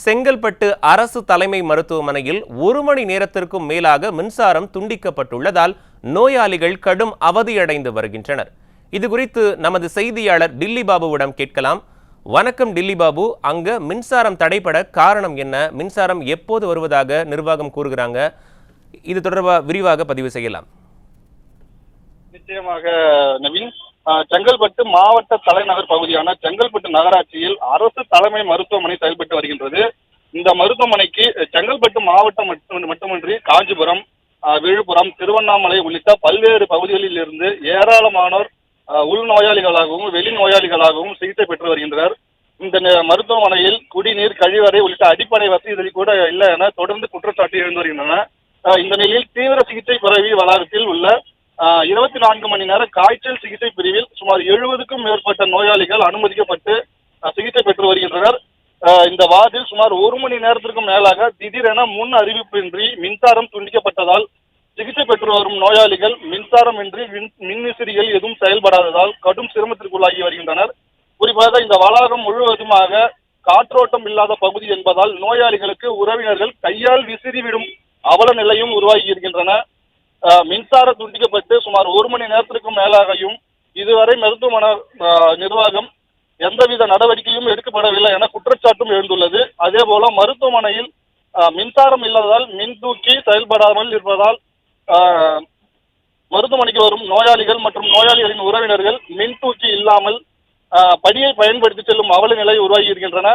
செங்கல்பட்டு அரசு தலைமை மருத்துவமனையில் 1 மணி நேரத்திற்கும் மேலாக மின்சாரம் துண்டிக்கப்பட்டுள்ளதால் நோயாளிகள் கடும் அவதியடைந்து வருகின்றனர். இது குறித்து நமது செய்தியாளர் டில்லி பாபுவிடம் கேட்கலாம். வணக்கம் டில்லி பாபு, அங்க மின்சாரம் தடைபட காரணம் என்ன? மின்சாரம் எப்போது வருவதாக நிர்வாகம் கூறுகிறாங்க? இது தொடர்பாக விரிவாக பதிவு செய்யலாம். நிச்சயமாக நவீன், செங்கல்பட்டு மாவட்ட தலைநகர் பகுதியான செங்கல்பட்டு நகராட்சியில் அரசு தலைமை மருத்துவமனை செயல்பட்டு வருகின்றது. இந்த மருத்துவமனைக்கு செங்கல்பட்டு மாவட்டம் மட்டுமின்றி காஞ்சிபுரம், விழுப்புரம், திருவண்ணாமலை உள்ளிட்ட பல்வேறு பகுதிகளில் இருந்து ஏராளமானோர் உள்நோயாளிகளாகவும் வெளி நோயாளிகளாகவும் சிகிச்சை பெற்று வருகின்றனர். இந்த மருத்துவமனையில் குடிநீர், கழிவறை உள்ளிட்ட அடிப்படை வசதிகள் கூட இல்லை என தொடர்ந்து குற்றச்சாட்டு எழுந்து வருகின்றன. இந்த நிலையில் தீவிர சிகிச்சை பிரிவு வளாகத்தில் உள்ள 24 மணி நேர காய்ச்சல் சிகிச்சை பிரிவில் சுமார் 70க்கும் மேற்பட்ட நோயாளிகள் அனுமதிக்கப்பட்டு சிகிச்சை பெற்று வருகின்றனர். இந்த வார்டில் சுமார் 1 மணி நேரத்திற்கும் மேலாக திடீரென முன் அறிவிப்பின்றி மின்சாரம் துண்டிக்கப்பட்டதால் சிகிச்சை பெற்று வரும் நோயாளிகள் மின்சாரம் இன்றி மின்விசிறிகள் எதுவும் செயல்படாததால் கடும் சிரமத்திற்குள்ளாகி வருகின்றனர். குறிப்பாக இந்த வளாகம் முழுவதுமாக காற்றோட்டம் இல்லாத பகுதி என்பதால் நோயாளிகளுக்கு உறவினர்கள் கையால் விசிறிவிடும் அவல நிலையும் உருவாகி இருக்கின்றன. மின்சாரம் துண்டிக்கப்பட்டு சுமார் 1 மணி நேரத்திற்கும் மேலாகவும் இதுவரை மருத்துவமனை நிர்வாகம் எந்தவித நடவடிக்கையும் எடுக்கப்படவில்லை என குற்றச்சாட்டும் எழுந்துள்ளது. அதே போல மருத்துவமனையில் மின்சாரம் இல்லாததால் மின் தூக்கி செயல்படாமல் இருப்பதால் மருத்துவமனைக்கு வரும் நோயாளிகள் மற்றும் நோயாளிகளின் உறவினர்கள் மின் தூக்கி இல்லாமல் படியை பயன்படுத்தி செல்லும் அவல நிலை உருவாகி இருக்கின்றன.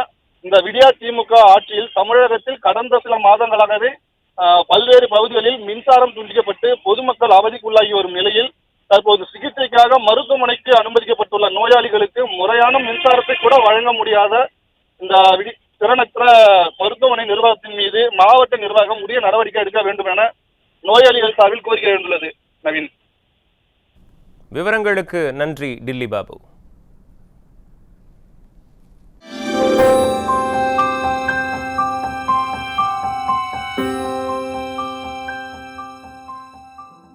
இந்த விடியா திமுக ஆட்சியில் தமிழகத்தில் கடந்த சில மாதங்களாகவே பல்வேறு பகுதிகளில் மின்சாரம் துண்டிக்கப்பட்டு பொதுமக்கள் அவதிக்குள்ளாகி வரும் நிலையில் தற்போது சிகிச்சைக்காக மருத்துவமனைக்கு அனுமதிக்கப்பட்டுள்ள நோயாளிகளுக்கு முறையான மின்சாரத்தை கூட வழங்க முடியாத இந்த திறனற்ற மருத்துவமனை நிர்வாகத்தின் மீது மாவட்ட நிர்வாகம் உரிய நடவடிக்கை எடுக்க வேண்டும் என நோயாளிகள் சார்பில் கோரிக்கை எழுந்துள்ளது. நவீன், விவரங்களுக்கு நன்றி டில்லி பாபு.